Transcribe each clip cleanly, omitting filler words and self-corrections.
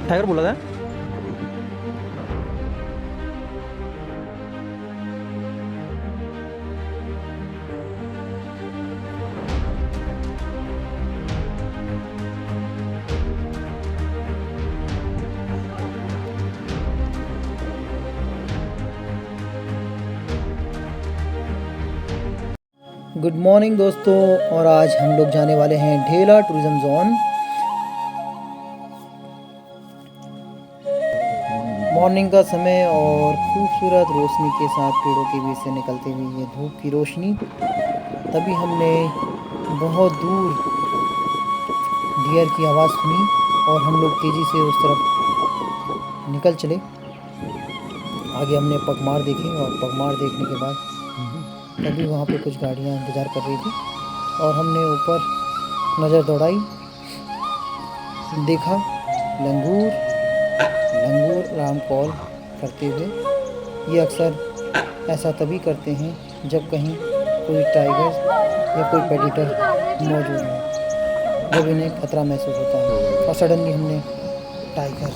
Tiger बोला था। Good morning दोस्तों, और आज हम लोग जाने वाले हैं ढेला टूरिज्म जोन। मॉर्निंग का समय और खूबसूरत रोशनी के साथ पेड़ों के बीच से निकलते हुए ये धूप की रोशनी, तभी हमने बहुत दूर डियर की आवाज़ सुनी और हम लोग तेज़ी से उस तरफ निकल चले। आगे हमने पगमार देखे और पगमार देखने के बाद तभी वहाँ पे कुछ गाड़ियाँ इंतज़ार कर रही थी और हमने ऊपर नज़र दौड़ाई, देखा लंगूर अलार्म कॉल करते हुए। ये अक्सर ऐसा तभी करते हैं जब कहीं कोई टाइगर या कोई प्रेडेटर मौजूद हो, जब इन्हें खतरा महसूस होता है। और सडनली हमने टाइगर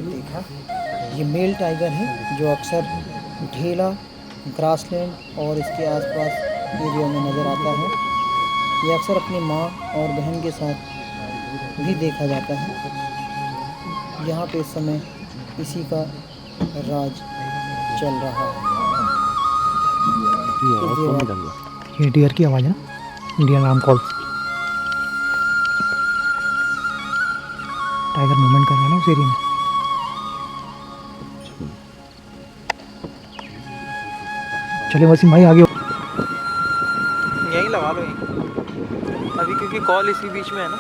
देखा। ये मेल टाइगर है जो अक्सर ढेला, ग्रासलैंड और इसके आसपास एरिया में नज़र आता है। ये अक्सर अपनी माँ और बहन के साथ भी देखा जाता है। यहाँ पे इस समय इसी का राज चल रहा है। ये डियर की आवाज़ है ना, Indian alarm call. Tiger movement कर रहा है ना उस एरिया में। चले वसीम भाई आगे यहीं लगा लो यहीं अभी, क्योंकि कॉल इसी बीच में है ना।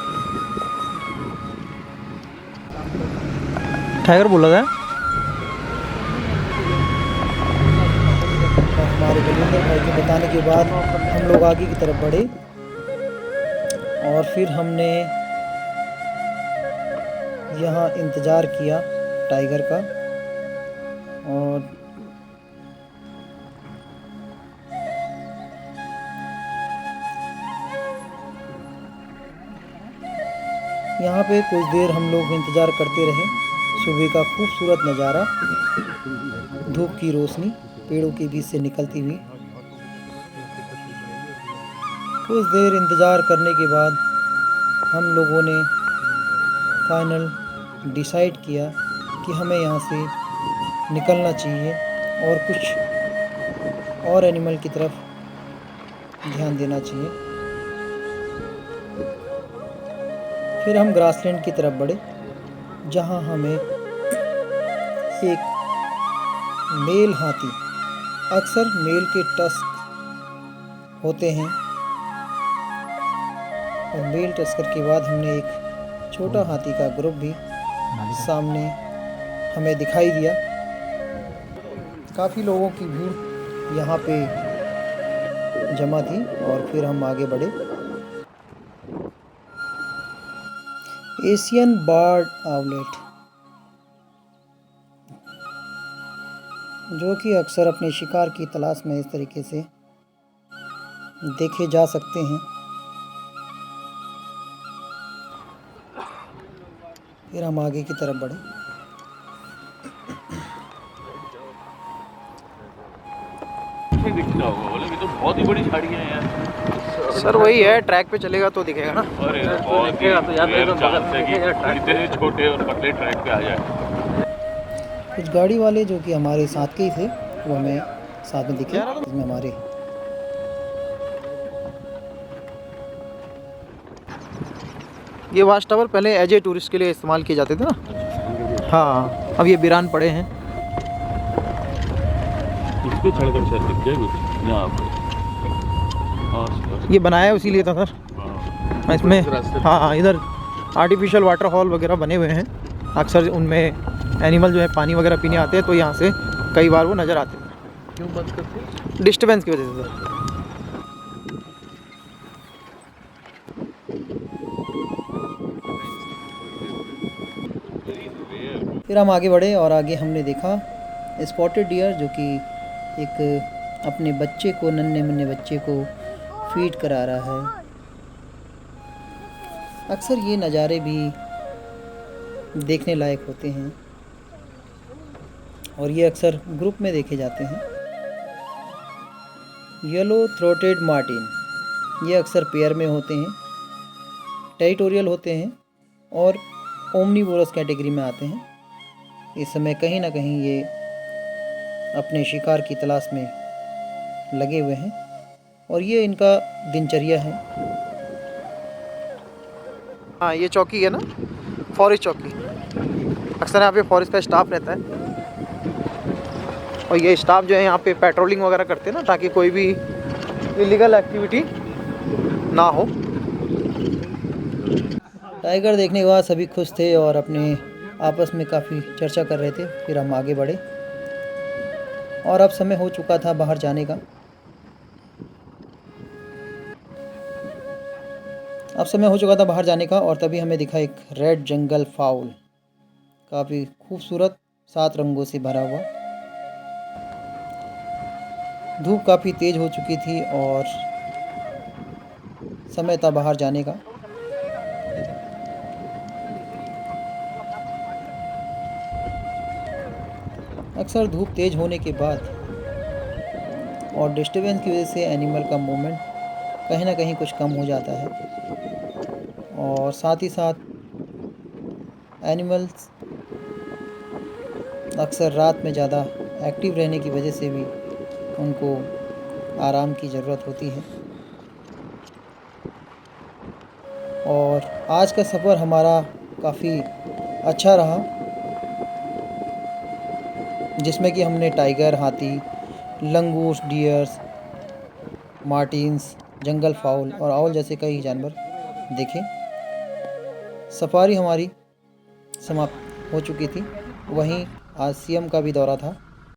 टाइगर बोला था। हमारे बलिंदर भाई के बताने के बाद हम लोग आगे की तरफ बढ़े और फिर हमने यहाँ इंतज़ार किया टाइगर का। और यहाँ पे कुछ देर हम लोग इंतज़ार करते रहे। सुबह का खूबसूरत नज़ारा, धूप की रोशनी पेड़ों के बीच से निकलती हुई। कुछ देर इंतज़ार करने के बाद हम लोगों ने फाइनल डिसाइड किया कि हमें यहाँ से निकलना चाहिए और कुछ और एनिमल की तरफ ध्यान देना चाहिए। फिर हम ग्रासलैंड की तरफ बढ़े, जहाँ हमें एक मेल हाथी, अक्सर मेल के टस्क होते हैं, और मेल टस्कर के बाद हमने एक छोटा हाथी का ग्रुप भी सामने हमें दिखाई दिया। काफ़ी लोगों की भीड़ यहाँ पे जमा थी और फिर हम आगे बढ़े। एशियन बर्ड आउलेट, जो कि अक्सर अपने शिकार की तलाश में इस तरीके से देखे जा सकते हैं। फिर हम आगे की तरफ बढ़े। दिखता होगा बोले, ये तो बहुत ही बड़ी झाड़ियाँ हैं यार। सर वही है, ट्रैक पे चलेगा तो दिखेगा ना। अरे बहुत ही रेयर चांस है कि इतने छोटे और पतले ट्रैक पे आ जाए। कुछ गाड़ी वाले जो कि हमारे साथ के ही थे वो हमें साथ में दिखे, इसमें हमारे ये वाच टावर पहले एज ए टूरिस्ट के लिए इस्तेमाल किए जाते थे ना। हाँ, अब ये वीरान पड़े हैं। इस पे चढ़कर शायद दिख जाए कुछ यहाँ पे। ये बनाया उसी लिए था सर। हाँ। इसमें हाँ, इधर आर्टिफिशियल वाटरफॉल वगैरह बने हुए हैं। अक्सर उनमें एनिमल जो है पानी वगैरह पीने आते हैं, तो यहाँ से कई बार वो नज़र आते हैं। क्यों बंद करते हैं? डिस्टर्बेंस की वजह से सर। फिर हम आगे बढ़े और आगे हमने देखा स्पॉटेड डियर, जो कि एक अपने बच्चे को, नन्हे मुन्ने बच्चे को फीड करा रहा है। अक्सर ये नज़ारे भी देखने लायक होते हैं और ये अक्सर ग्रुप में देखे जाते हैं। येलो थ्रोटेड मार्टिन, ये अक्सर पेयर में होते हैं, टेरिटोरियल होते हैं और ओमनीवोरस कैटेगरी में आते हैं। इस समय कहीं ना कहीं ये अपने शिकार की तलाश में लगे हुए हैं और ये इनका दिनचर्या है। हाँ, ये चौकी है ना, फॉरेस्ट चौकी। अक्सर यहाँ पे फॉरेस्ट का स्टाफ रहता है और ये स्टाफ जो है यहाँ पे पेट्रोलिंग वगैरह करते हैं ना, ताकि कोई भी इलीगल एक्टिविटी ना हो। टाइगर देखने के बाद सभी खुश थे और अपने आपस में काफ़ी चर्चा कर रहे थे। फिर हम आगे बढ़े और अब समय हो चुका था बाहर जाने का। और तभी हमें दिखा एक रेड जंगल फाउल, काफ़ी खूबसूरत, 7 रंगों से भरा हुआ। धूप काफ़ी तेज़ हो चुकी थी और समय था बाहर जाने का। अक्सर धूप तेज़ होने के बाद और डिस्टर्बेंस की वजह से एनिमल का मूवमेंट कहीं ना कहीं कुछ कम हो जाता है और साथ ही साथ एनिमल्स अक्सर रात में ज़्यादा एक्टिव रहने की वजह से भी उनको आराम की ज़रूरत होती है। और आज का सफ़र हमारा काफ़ी अच्छा रहा, जिसमें कि हमने टाइगर, हाथी, लंगूर, डियर्स, मार्टिन्स, जंगल फाउल और आउल जैसे कई जानवर देखे। सफारी हमारी समाप्त हो चुकी थी। वहीं आज सीएम का भी दौरा था।